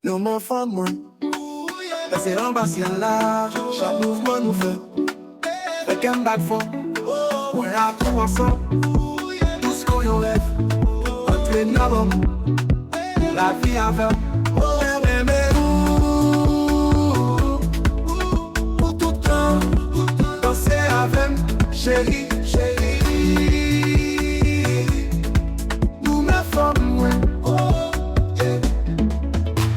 Nous m'en femme moi. Passer en bas si large, chaque mouvement nous fait. Avec un bac fort, on est à tout ensemble. Tout ce qu'on rêve, entraînant la vie avec. Pour tout temps, danser avec chérie, nous me formons Mwen.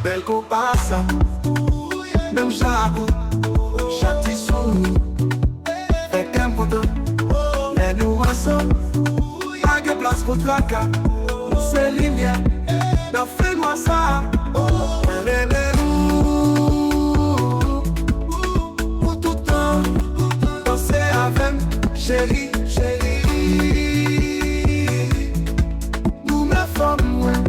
Belle Konpa ça, même j'avoue, chaque petit soumis, avec un poteau, mais nous ensemble, pas de place pour tracas, c'est lumière, non fais-moi ça, pour tout temps, danser avec chérie, nous me formons Mwen.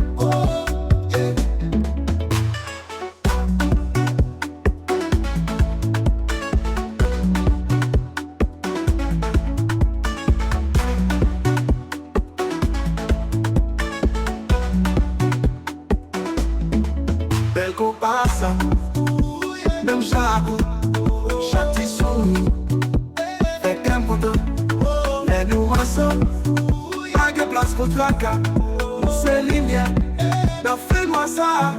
Belle Konpa ça, même j'avoue, chaque petit soumis, avec un poteau, mais nous ensemble, pas de place pour tracas, c'est lumière, non fais-moi ça,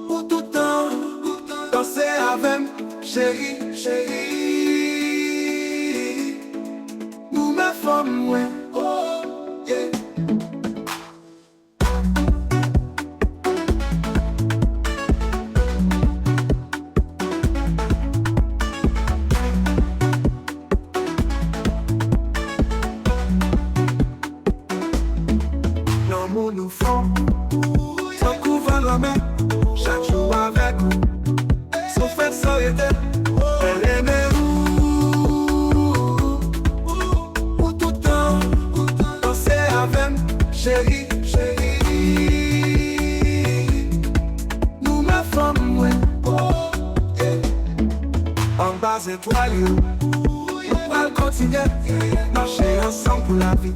pour tout temps, danser avec chérie, nous me formons Mwen. L'amour nous fond, sans couvrir la main, chaque jour avec vous, sauf faire ça et elle aimait vous. Pour tout temps, danser avec chérie, nous me formons Mwen. En bas étoilé, nous allons continuer, marcher ensemble pour la vie.